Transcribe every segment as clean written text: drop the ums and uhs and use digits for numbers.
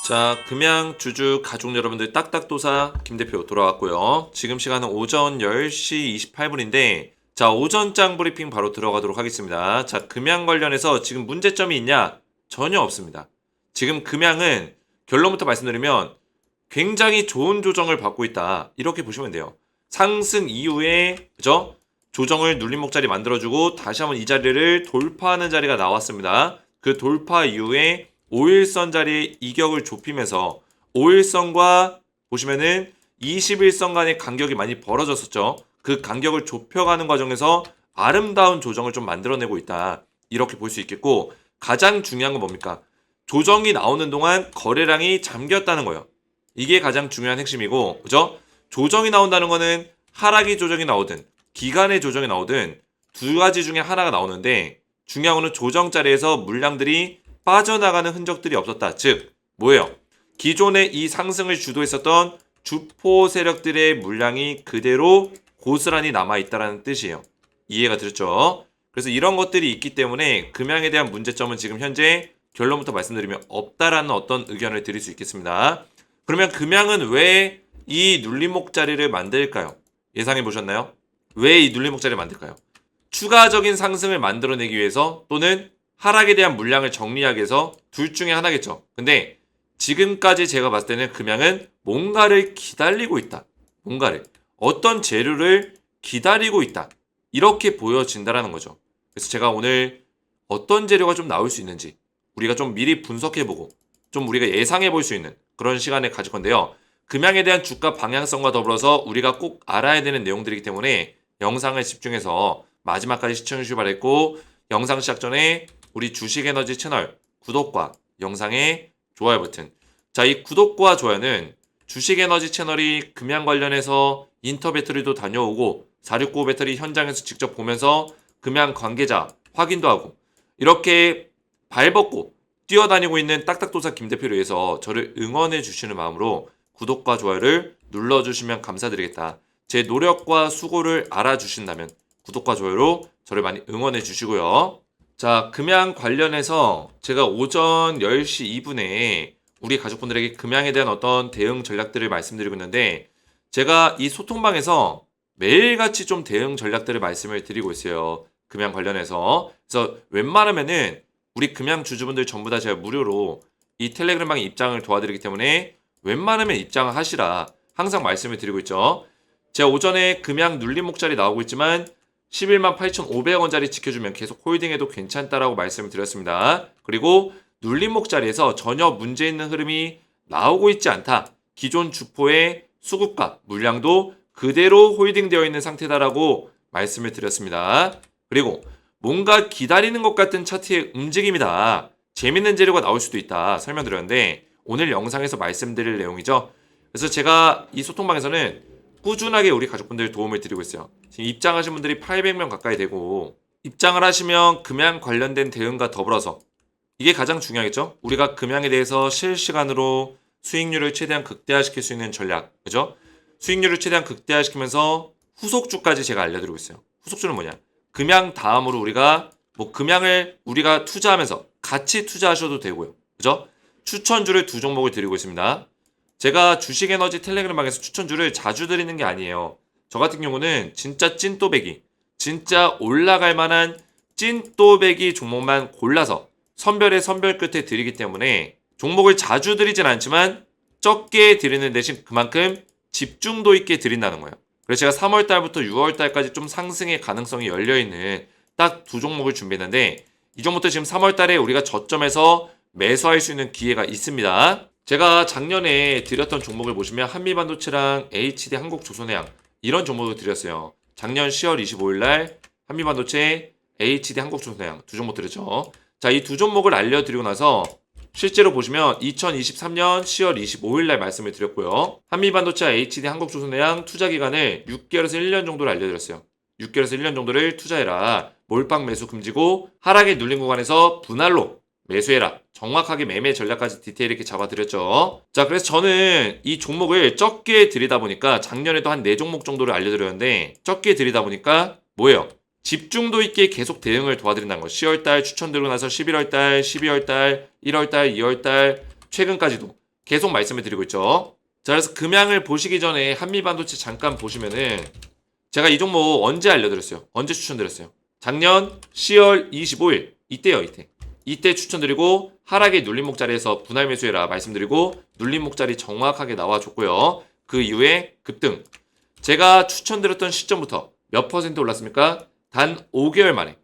자, 금양 주주 가족 여러분들 딱딱도사 김 대표 돌아왔고요. 지금 시간은 오전 10시 28분인데 자, 오전장 브리핑 바로 들어가도록 하겠습니다. 자, 금양 관련해서 지금 문제점이 있냐? 전혀 없습니다. 지금 금양은 결론부터 말씀드리면 굉장히 좋은 조정을 받고 있다. 이렇게 보시면 돼요. 상승 이후에 그죠? 조정을 눌림목 자리 만들어주고 다시 한번 이 자리를 돌파하는 자리가 나왔습니다. 그 돌파 이후에 5일선 자리에 이격을 좁히면서 5일선과 보시면은 21선 간의 간격이 많이 벌어졌었죠. 그 간격을 좁혀가는 과정에서 아름다운 조정을 좀 만들어내고 있다. 이렇게 볼 수 있겠고 가장 중요한 건 뭡니까? 조정이 나오는 동안 거래량이 잠겼다는 거예요. 이게 가장 중요한 핵심이고 그죠? 조정이 나온다는 거는 하락의 조정이 나오든 기간의 조정이 나오든 두 가지 중에 하나가 나오는데 중요한 거는 조정 자리에서 물량들이 빠져나가는 흔적들이 없었다. 즉 뭐예요? 기존에 이 상승을 주도했었던 주포 세력들의 물량이 그대로 고스란히 남아있다는 뜻이에요. 이해가 되셨죠? 그래서 이런 것들이 있기 때문에 금양에 대한 문제점은 지금 현재 결론부터 말씀드리면 없다라는 어떤 의견을 드릴 수 있겠습니다. 그러면 금양은 왜 이 눌림목 자리를 만들까요? 예상해 보셨나요? 왜 이 눌림목 자리를 만들까요? 추가적인 상승을 만들어내기 위해서 또는 하락에 대한 물량을 정리하기 위해서 둘 중에 하나겠죠. 근데 지금까지 제가 봤을 때는 금양은 뭔가를 기다리고 있다. 뭔가를. 어떤 재료를 기다리고 있다. 이렇게 보여진다라는 거죠. 그래서 제가 오늘 어떤 재료가 좀 나올 수 있는지 우리가 좀 미리 분석해보고 좀 우리가 예상해볼 수 있는 그런 시간을 가질 건데요. 금양에 대한 주가 방향성과 더불어서 우리가 꼭 알아야 되는 내용들이기 때문에 영상을 집중해서 마지막까지 시청해주시기 바랬고 영상 시작 전에 우리 주식에너지 채널 구독과 영상의 좋아요 버튼. 자, 이 구독과 좋아요는 주식에너지 채널이 금양 관련해서 인터 배터리도 다녀오고 469 배터리 현장에서 직접 보면서 금양 관계자 확인도 하고 이렇게 발벗고 뛰어다니고 있는 딱딱도사 김 대표를 위해서 저를 응원해 주시는 마음으로 구독과 좋아요를 눌러주시면 감사드리겠다. 제 노력과 수고를 알아주신다면 구독과 좋아요로 저를 많이 응원해 주시고요. 자, 금양 관련해서 제가 오전 10시 2분에 우리 가족분들에게 금양에 대한 어떤 대응 전략들을 말씀드리고 있는데 제가 이 소통방에서 매일같이 좀 대응 전략들을 말씀을 드리고 있어요. 금양 관련해서. 그래서 웬만하면은 우리 금양 주주분들 전부 다 제가 무료로 이 텔레그램방에 입장을 도와드리기 때문에 웬만하면 입장을 하시라 항상 말씀을 드리고 있죠. 제가 오전에 금양 눌림목 자리 나오고 있지만 11만 8,500원짜리 지켜주면 계속 홀딩해도 괜찮다라고 말씀을 드렸습니다. 그리고 눌림목 자리에서 전혀 문제 있는 흐름이 나오고 있지 않다. 기존 주포의 수급과 물량도 그대로 홀딩되어 있는 상태다라고 말씀을 드렸습니다. 그리고 뭔가 기다리는 것 같은 차트의 움직임이다. 재밌는 재료가 나올 수도 있다. 설명드렸는데 오늘 영상에서 말씀드릴 내용이죠. 그래서 제가 이 소통방에서는 꾸준하게 우리 가족분들 도움을 드리고 있어요. 지금 입장하신 분들이 800명 가까이 되고 입장을 하시면 금양 관련된 대응과 더불어서 이게 가장 중요하겠죠? 우리가 금양에 대해서 실시간으로 수익률을 최대한 극대화시킬 수 있는 전략, 그죠? 수익률을 최대한 극대화시키면서 후속주까지 제가 알려드리고 있어요. 후속주는 뭐냐? 금양 다음으로 우리가 금양을 우리가 투자하면서 같이 투자하셔도 되고요. 그죠? 추천주를 두 종목을 드리고 있습니다. 제가 주식에너지 텔레그램방에서 추천주를 자주 드리는 게 아니에요. 저 같은 경우는 진짜 찐또배기, 진짜 올라갈 만한 찐또배기 종목만 골라서 선별의 선별 끝에 드리기 때문에 종목을 자주 드리진 않지만 적게 드리는 대신 그만큼 집중도 있게 드린다는 거예요. 그래서 제가 3월달부터 6월달까지 좀 상승의 가능성이 열려있는 딱 두 종목을 준비했는데 이 종목도 지금 3월달에 우리가 저점에서 매수할 수 있는 기회가 있습니다. 제가 작년에 드렸던 종목을 보시면 한미반도체랑 HD 한국조선해양 이런 종목을 드렸어요. 작년 10월 25일 날 한미반도체, HD 한국조선해양 두 종목 드렸죠. 자, 이 두 종목을 알려드리고 나서 실제로 보시면 2023년 10월 25일 날 말씀을 드렸고요. 한미반도체, HD 한국조선해양 투자 기간을 6개월에서 1년 정도를 알려드렸어요. 6개월에서 1년 정도를 투자해라. 몰빵 매수 금지고 하락에 눌린 구간에서 분할로 매수해라. 정확하게 매매 전략까지 디테일 있게 잡아드렸죠. 자, 그래서 저는 이 종목을 적게 들이다 보니까 작년에도 한 4종목 정도를 알려드렸는데 적게 들이다 보니까 뭐예요? 집중도 있게 계속 대응을 도와드린다는 거. 10월달 추천 들고 나서 11월달, 12월달, 1월달, 2월달 최근까지도 계속 말씀을 드리고 있죠. 자, 그래서 금양을 보시기 전에 한미반도체 잠깐 보시면은 제가 이 종목 언제 알려드렸어요? 언제 추천드렸어요? 작년 10월 25일 이때요, 이때. 이때 추천드리고 하락의 눌림목 자리에서 분할 매수해라 말씀드리고 눌림목 자리 정확하게 나와줬고요. 그 이후에 급등. 제가 추천드렸던 시점부터 몇 퍼센트 올랐습니까? 단 5개월 만에.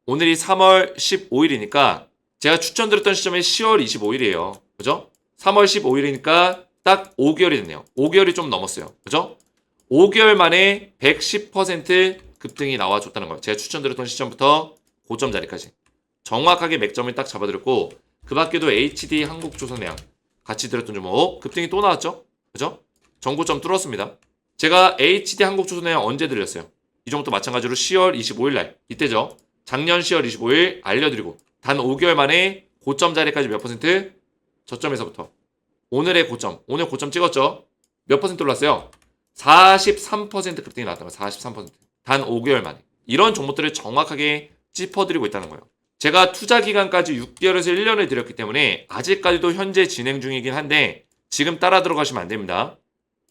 오늘이 3월 15일이니까 제가 추천드렸던 시점이 10월 25일이에요. 그죠? 3월 15일이니까 딱 5개월이 됐네요. 5개월이 좀 넘었어요. 그죠? 5개월 만에 110% 급등이 나와줬다는 거예요. 제가 추천드렸던 시점부터 고점 자리까지. 정확하게 맥점을 딱 잡아드렸고 그 밖에도 HD 한국조선해양 같이 들었던 종목 급등이 또 나왔죠? 그죠? 전고점 뚫었습니다. 제가 HD 한국조선해양 언제 들렸어요? 이 종목도 마찬가지로 10월 25일 날 이때죠. 작년 10월 25일 알려드리고 단 5개월 만에 고점 자리까지 몇 퍼센트? 저점에서부터 오늘의 고점, 오늘 고점 찍었죠? 몇 퍼센트 올랐어요? 43% 급등이 나왔다는 거예요. 43%. 단 5개월 만에. 이런 종목들을 정확하게 짚어드리고 있다는 거예요. 제가 투자 기간까지 6개월에서 1년을 드렸기 때문에 아직까지도 현재 진행 중이긴 한데 지금 따라 들어가시면 안 됩니다.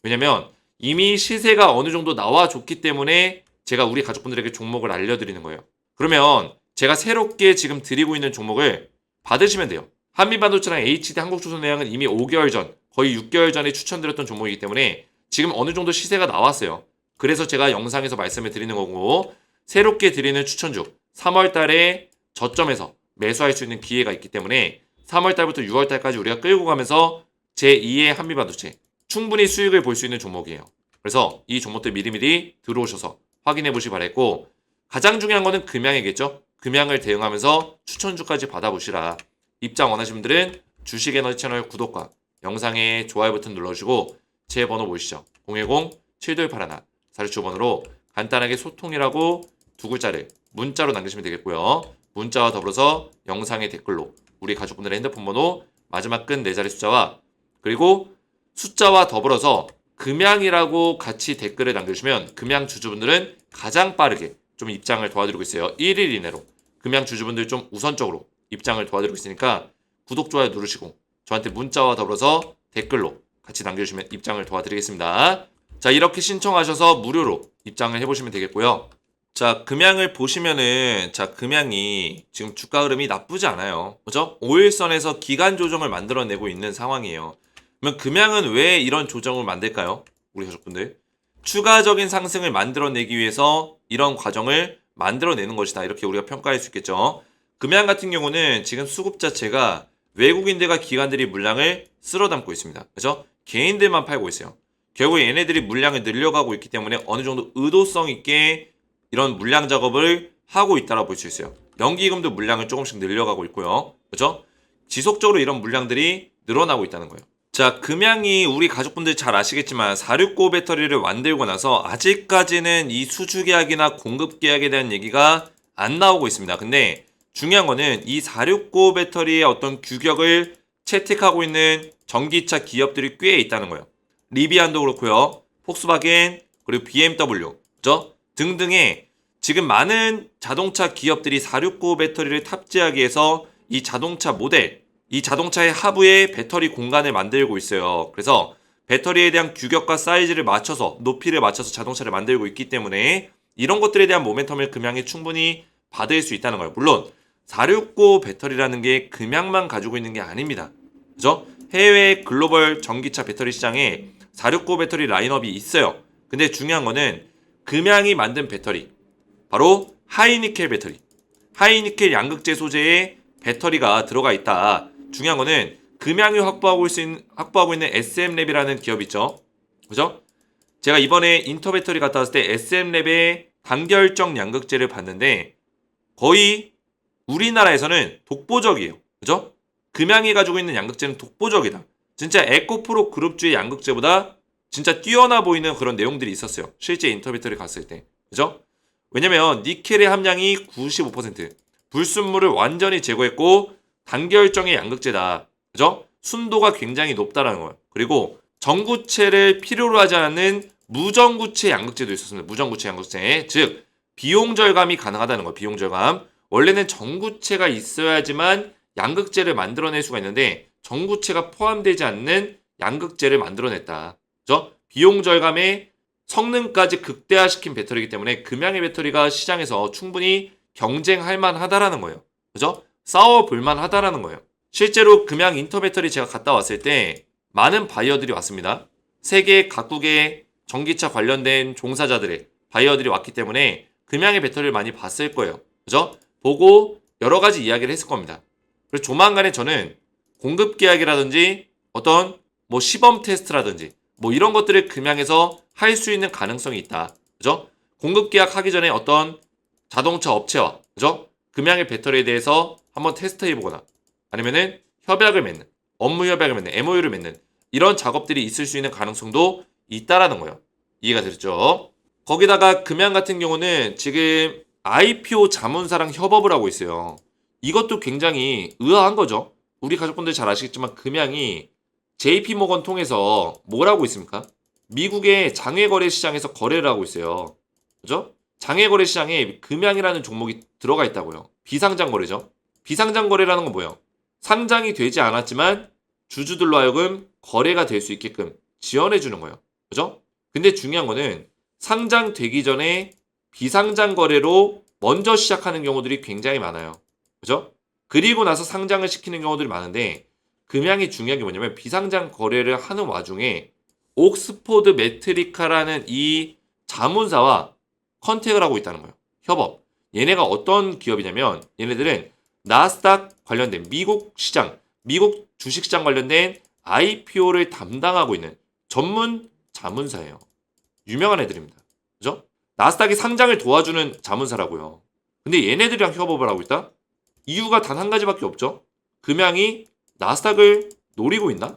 왜냐면 이미 시세가 어느 정도 나와줬기 때문에 제가 우리 가족분들에게 종목을 알려드리는 거예요. 그러면 제가 새롭게 지금 드리고 있는 종목을 받으시면 돼요. 한미반도체랑 HD 한국조선해양은 이미 5개월 전, 거의 6개월 전에 추천드렸던 종목이기 때문에 지금 어느 정도 시세가 나왔어요. 그래서 제가 영상에서 말씀을 드리는 거고 새롭게 드리는 추천주 3월 달에 저점에서 매수할 수 있는 기회가 있기 때문에 3월 달부터 6월 달까지 우리가 끌고 가면서 제2의 한미반도체 충분히 수익을 볼 수 있는 종목이에요. 그래서 이 종목들 미리미리 들어오셔서 확인해 보시기 바랬고 가장 중요한 거는 금양이겠죠. 금양을 대응하면서 추천주까지 받아보시라. 입장 원하시는 분들은 주식에너지 채널 구독과 영상에 좋아요 버튼 눌러주시고 제 번호 보이시죠? 010-7281-4675번으로 간단하게 소통이라고 두 글자를 문자로 남기시면 되겠고요. 문자와 더불어서 영상의 댓글로 우리 가족분들의 핸드폰 번호 마지막 끝 4자리 숫자와 그리고 숫자와 더불어서 금양이라고 같이 댓글을 남겨주시면 금양 주주분들은 가장 빠르게 좀 입장을 도와드리고 있어요. 1일 이내로 금양 주주분들 좀 우선적으로 입장을 도와드리고 있으니까 구독, 좋아요 누르시고 저한테 문자와 더불어서 댓글로 같이 남겨주시면 입장을 도와드리겠습니다. 자, 이렇게 신청하셔서 무료로 입장을 해보시면 되겠고요. 자, 금양을 보시면은 자, 금양이 지금 주가 흐름이 나쁘지 않아요. 그죠? 5일선에서 기간 조정을 만들어내고 있는 상황이에요. 그러면 금양은 왜 이런 조정을 만들까요? 우리 가족분들. 추가적인 상승을 만들어내기 위해서 이런 과정을 만들어내는 것이다. 이렇게 우리가 평가할 수 있겠죠. 금양 같은 경우는 지금 수급 자체가 외국인들과 기관들이 물량을 쓸어 담고 있습니다. 그죠? 개인들만 팔고 있어요. 결국 얘네들이 물량을 늘려가고 있기 때문에 어느 정도 의도성 있게 이런 물량 작업을 하고 있다고 볼 수 있어요. 연기금도 물량을 조금씩 늘려가고 있고요. 그죠? 지속적으로 이런 물량들이 늘어나고 있다는 거예요. 자, 금양이 우리 가족분들 잘 아시겠지만 469 배터리를 만들고 나서 아직까지는 이 수주 계약이나 공급 계약에 대한 얘기가 안 나오고 있습니다. 근데 중요한 거는 이 469 배터리의 어떤 규격을 채택하고 있는 전기차 기업들이 꽤 있다는 거예요. 리비안도 그렇고요. 폭스바겐, 그리고 BMW, 그죠? 등등의 지금 많은 자동차 기업들이 469 배터리를 탑재하기 위해서 이 자동차 모델, 이 자동차의 하부에 배터리 공간을 만들고 있어요. 그래서 배터리에 대한 규격과 사이즈를 맞춰서 높이를 맞춰서 자동차를 만들고 있기 때문에 이런 것들에 대한 모멘텀을 금양이 충분히 받을 수 있다는 거예요. 물론 469 배터리라는 게 금양만 가지고 있는 게 아닙니다. 그죠? 해외 글로벌 전기차 배터리 시장에 469 배터리 라인업이 있어요. 근데 중요한 거는 금양이 만든 배터리, 바로 하이니켈 배터리, 하이니켈 양극재 소재의 배터리가 들어가 있다. 중요한 거는 금양이 확보하고 있는 SM랩이라는 기업 있죠. 그죠? 제가 이번에 인터배터리 갔다 왔을 때 SM랩의 단결정 양극재를 봤는데 거의 우리나라에서는 독보적이에요. 그죠? 금양이 가지고 있는 양극재는 독보적이다. 진짜 에코프로 그룹주의 양극재보다 진짜 뛰어나 보이는 그런 내용들이 있었어요. 실제 인터배터리 갔을 때. 그죠? 왜냐면 니켈의 함량이 95%, 불순물을 완전히 제거했고 단결정의 양극재다. 그죠? 순도가 굉장히 높다라는 거예요. 그리고 전구체를 필요로 하지 않는 무전구체 양극재도 있었습니다. 무전구체 양극재. 즉 비용 절감이 가능하다는 거예요. 비용 절감. 원래는 전구체가 있어야지만 양극재를 만들어낼 수가 있는데 전구체가 포함되지 않는 양극재를 만들어냈다. 그죠? 비용 절감에 성능까지 극대화시킨 배터리이기 때문에 금양의 배터리가 시장에서 충분히 경쟁할 만하다라는 거예요. 그죠? 싸워볼 만하다라는 거예요. 실제로 금양 인터 배터리 제가 갔다 왔을 때 많은 바이어들이 왔습니다. 세계 각국의 전기차 관련된 종사자들의 바이어들이 왔기 때문에 금양의 배터리를 많이 봤을 거예요. 그죠? 보고 여러 가지 이야기를 했을 겁니다. 그래서 조만간에 저는 공급 계약이라든지 어떤 뭐 시범 테스트라든지 뭐 이런 것들을 금양에서 할 수 있는 가능성이 있다. 그죠? 공급 계약하기 전에 어떤 자동차 업체와 그죠? 금양의 배터리에 대해서 한번 테스트해 보거나 아니면은 협약을 맺는 업무 협약을 맺는 MOU를 맺는 이런 작업들이 있을 수 있는 가능성도 있다라는 거예요. 이해가 되셨죠? 거기다가 금양 같은 경우는 지금 IPO 자문사랑 협업을 하고 있어요. 이것도 굉장히 의아한 거죠. 우리 가족분들 잘 아시겠지만 금양이 JP모건 통해서 뭘 하고 있습니까? 미국의 장외거래 시장에서 거래를 하고 있어요. 그죠? 장외거래 시장에 금양이라는 종목이 들어가 있다고요. 비상장 거래죠. 비상장 거래라는 건 뭐예요? 상장이 되지 않았지만 주주들로 하여금 거래가 될 수 있게끔 지원해 주는 거예요. 그죠? 근데 중요한 거는 상장되기 전에 비상장 거래로 먼저 시작하는 경우들이 굉장히 많아요. 그죠? 그리고 나서 상장을 시키는 경우들이 많은데 금양이 중요한 게 뭐냐면 비상장 거래를 하는 와중에 옥스포드 매트리카라는 이 자문사와 컨택을 하고 있다는 거예요. 협업. 얘네가 어떤 기업이냐면 얘네들은 나스닥 관련된 미국 시장, 미국 주식시장 관련된 IPO를 담당하고 있는 전문 자문사예요. 유명한 애들입니다. 그죠? 나스닥이 상장을 도와주는 자문사라고요. 근데 얘네들이랑 협업을 하고 있다? 이유가 단 한 가지밖에 없죠. 금양이 나스닥을 노리고 있나?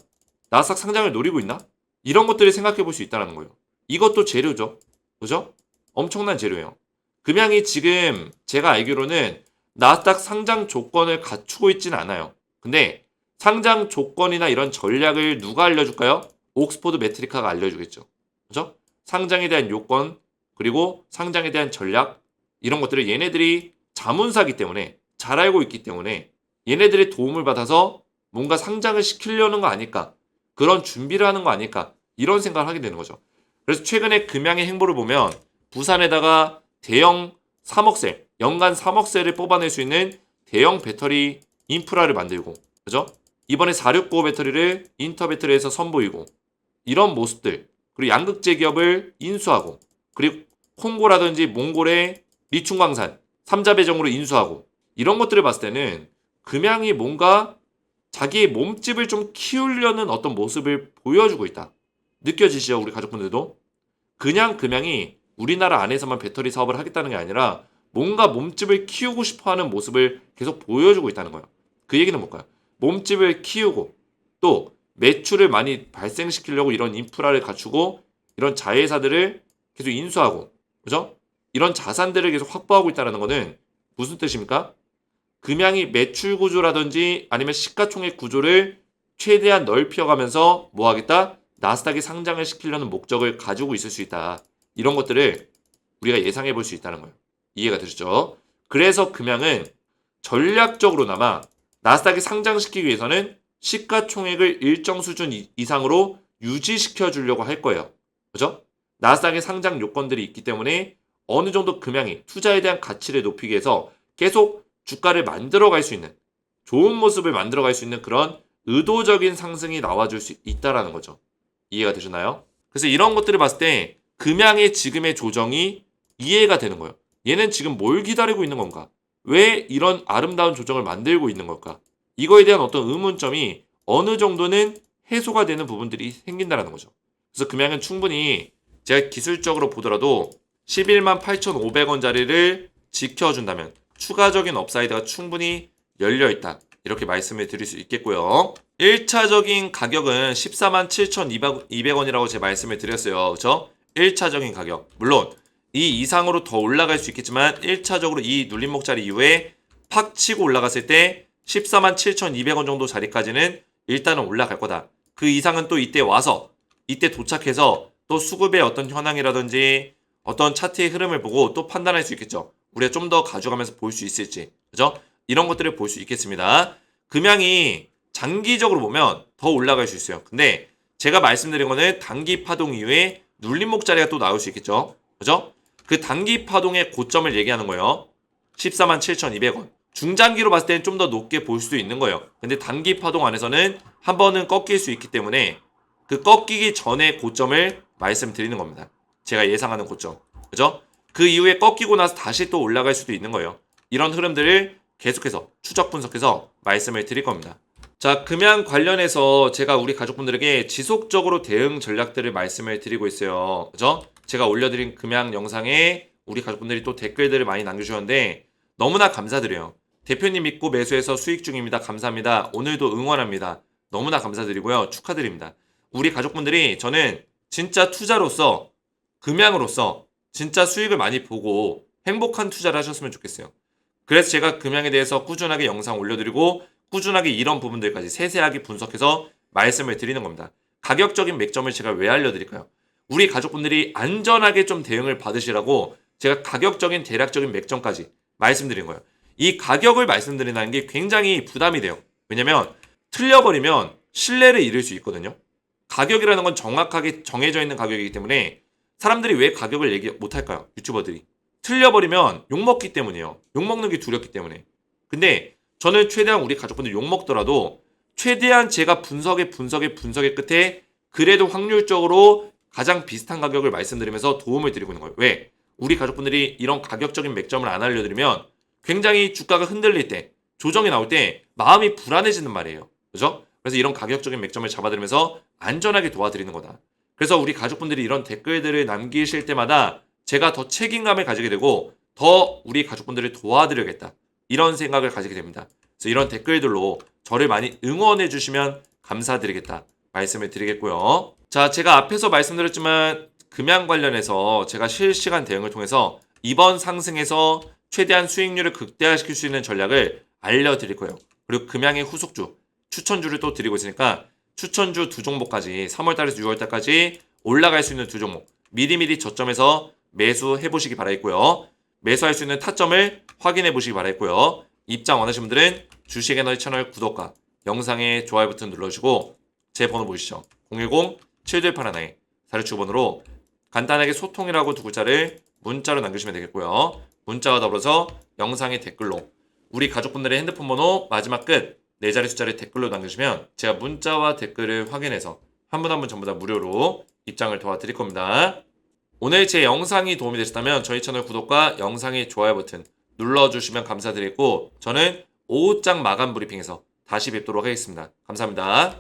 나스닥 상장을 노리고 있나? 이런 것들을 생각해 볼 수 있다는 거예요. 이것도 재료죠. 그죠? 엄청난 재료예요. 금양이 지금 제가 알기로는 나스닥 상장 조건을 갖추고 있지는 않아요. 근데 상장 조건이나 이런 전략을 누가 알려줄까요? 옥스포드 매트리카가 알려주겠죠. 그죠? 상장에 대한 요건, 그리고 상장에 대한 전략, 이런 것들을 얘네들이 자문사기 때문에 잘 알고 있기 때문에 얘네들의 도움을 받아서 뭔가 상장을 시키려는 거 아닐까? 그런 준비를 하는 거 아닐까? 이런 생각을 하게 되는 거죠. 그래서 최근에 금양의 행보를 보면 부산에다가 대형 3억셀, 연간 3억셀을 뽑아낼 수 있는 대형 배터리 인프라를 만들고, 그죠? 이번에 469 배터리를 인터 배터리에서 선보이고, 이런 모습들, 그리고 양극재 기업을 인수하고, 그리고 콩고라든지 몽골의 리춘광산, 삼자배정으로 인수하고, 이런 것들을 봤을 때는 금양이 뭔가 자기의 몸집을 좀 키우려는 어떤 모습을 보여주고 있다. 느껴지시죠? 우리 가족분들도? 그냥 금양이 우리나라 안에서만 배터리 사업을 하겠다는 게 아니라 뭔가 몸집을 키우고 싶어하는 모습을 계속 보여주고 있다는 거예요. 그 얘기는 뭘까요? 몸집을 키우고 또 매출을 많이 발생시키려고 이런 인프라를 갖추고 이런 자회사들을 계속 인수하고, 그죠? 이런 자산들을 계속 확보하고 있다는 거는 무슨 뜻입니까? 금양이 매출 구조라든지 아니면 시가총액 구조를 최대한 넓혀가면서 뭐 하겠다? 나스닥에 상장을 시키려는 목적을 가지고 있을 수 있다. 이런 것들을 우리가 예상해 볼 수 있다는 거예요. 이해가 되시죠? 그래서 금양은 전략적으로나마 나스닥에 상장시키기 위해서는 시가총액을 일정 수준 이상으로 유지시켜 주려고 할 거예요. 그죠? 나스닥에 상장 요건들이 있기 때문에 어느 정도 금양이 투자에 대한 가치를 높이기 위해서 계속 주가를 만들어갈 수 있는, 좋은 모습을 만들어갈 수 있는 그런 의도적인 상승이 나와줄 수 있다라는 거죠. 이해가 되시나요? 그래서 이런 것들을 봤을 때 금양의 지금의 조정이 이해가 되는 거예요. 얘는 지금 뭘 기다리고 있는 건가? 왜 이런 아름다운 조정을 만들고 있는 걸까? 이거에 대한 어떤 의문점이 어느 정도는 해소가 되는 부분들이 생긴다는 거죠. 그래서 금양은 충분히 제가 기술적으로 보더라도 11만 8,500원짜리를 지켜준다면 추가적인 업사이드가 충분히 열려있다. 이렇게 말씀을 드릴 수 있겠고요. 1차적인 가격은 14만 7,200원이라고 제가 말씀을 드렸어요. 그렇죠? 1차적인 가격. 물론 이 이상으로 더 올라갈 수 있겠지만 1차적으로 이 눌림목자리 이후에 팍 치고 올라갔을 때 14만 7,200원 정도 자리까지는 일단은 올라갈 거다. 그 이상은 또 이때 와서 이때 도착해서 또 수급의 어떤 현황이라든지 어떤 차트의 흐름을 보고 또 판단할 수 있겠죠. 우리가 좀 더 가져가면서 볼 수 있을지, 그죠? 이런 것들을 볼 수 있겠습니다. 금양이 장기적으로 보면 더 올라갈 수 있어요. 근데 제가 말씀드린 거는 단기 파동 이후에 눌림목 자리가 또 나올 수 있겠죠. 그죠? 그 단기 파동의 고점을 얘기하는 거예요. 147,200원. 중장기로 봤을 때는 좀 더 높게 볼 수도 있는 거예요. 근데 단기 파동 안에서는 한 번은 꺾일 수 있기 때문에 그 꺾이기 전에 고점을 말씀드리는 겁니다. 제가 예상하는 고점. 그죠? 그 이후에 꺾이고 나서 다시 또 올라갈 수도 있는 거예요. 이런 흐름들을 계속해서 추적 분석해서 말씀을 드릴 겁니다. 자, 금양 관련해서 제가 우리 가족분들에게 지속적으로 대응 전략들을 말씀을 드리고 있어요. 그죠? 제가 올려드린 금양 영상에 우리 가족분들이 또 댓글들을 많이 남겨주셨는데 너무나 감사드려요. 대표님 믿고 매수해서 수익 중입니다. 감사합니다. 오늘도 응원합니다. 너무나 감사드리고요. 축하드립니다. 우리 가족분들이 저는 진짜 투자로서 금양으로서 진짜 수익을 많이 보고 행복한 투자를 하셨으면 좋겠어요. 그래서 제가 금양에 대해서 꾸준하게 영상 올려드리고 꾸준하게 이런 부분들까지 세세하게 분석해서 말씀을 드리는 겁니다. 가격적인 맥점을 제가 왜 알려드릴까요? 우리 가족분들이 안전하게 좀 대응을 받으시라고 제가 가격적인 대략적인 맥점까지 말씀드린 거예요. 이 가격을 말씀드린다는 게 굉장히 부담이 돼요. 왜냐면 틀려버리면 신뢰를 잃을 수 있거든요. 가격이라는 건 정확하게 정해져 있는 가격이기 때문에 사람들이 왜 가격을 얘기 못할까요? 유튜버들이. 틀려버리면 욕먹기 때문이에요. 욕먹는 게 두렵기 때문에. 근데 저는 최대한 우리 가족분들 욕먹더라도 최대한 제가 분석의 끝에 그래도 확률적으로 가장 비슷한 가격을 말씀드리면서 도움을 드리고 있는 거예요. 왜? 우리 가족분들이 이런 가격적인 맥점을 안 알려드리면 굉장히 주가가 흔들릴 때, 조정이 나올 때 마음이 불안해지는 말이에요. 그죠? 그래서 이런 가격적인 맥점을 잡아드리면서 안전하게 도와드리는 거다. 그래서 우리 가족분들이 이런 댓글들을 남기실 때마다 제가 더 책임감을 가지게 되고 더 우리 가족분들을 도와드려야겠다. 이런 생각을 가지게 됩니다. 그래서 이런 댓글들로 저를 많이 응원해 주시면 감사드리겠다. 말씀을 드리겠고요. 자, 제가 앞에서 말씀드렸지만 금양 관련해서 제가 실시간 대응을 통해서 이번 상승에서 최대한 수익률을 극대화시킬 수 있는 전략을 알려드릴 거예요. 그리고 금양의 후속주, 추천주를 또 드리고 있으니까 추천주 두 종목까지 3월달에서 6월달까지 올라갈 수 있는 두 종목 미리미리 저점에서 매수해 보시기 바라겠고요. 매수할 수 있는 타점을 확인해 보시기 바라겠고요. 입장 원하시는 분들은 주식 에너지 채널 구독과 영상에 좋아요 버튼 눌러주시고 제 번호 보이시죠? 010-7281-4679번으로 간단하게 소통이라고 두 글자를 문자로 남기시면 되겠고요. 문자와 더불어서 영상의 댓글로 우리 가족분들의 핸드폰 번호 마지막 끝 4자리 숫자를 댓글로 남겨주시면 제가 문자와 댓글을 확인해서 한 분 한 분 전부 다 무료로 입장을 도와드릴 겁니다. 오늘 제 영상이 도움이 되셨다면 저희 채널 구독과 영상의 좋아요 버튼 눌러주시면 감사드리고 저는 오후장 마감 브리핑에서 다시 뵙도록 하겠습니다. 감사합니다.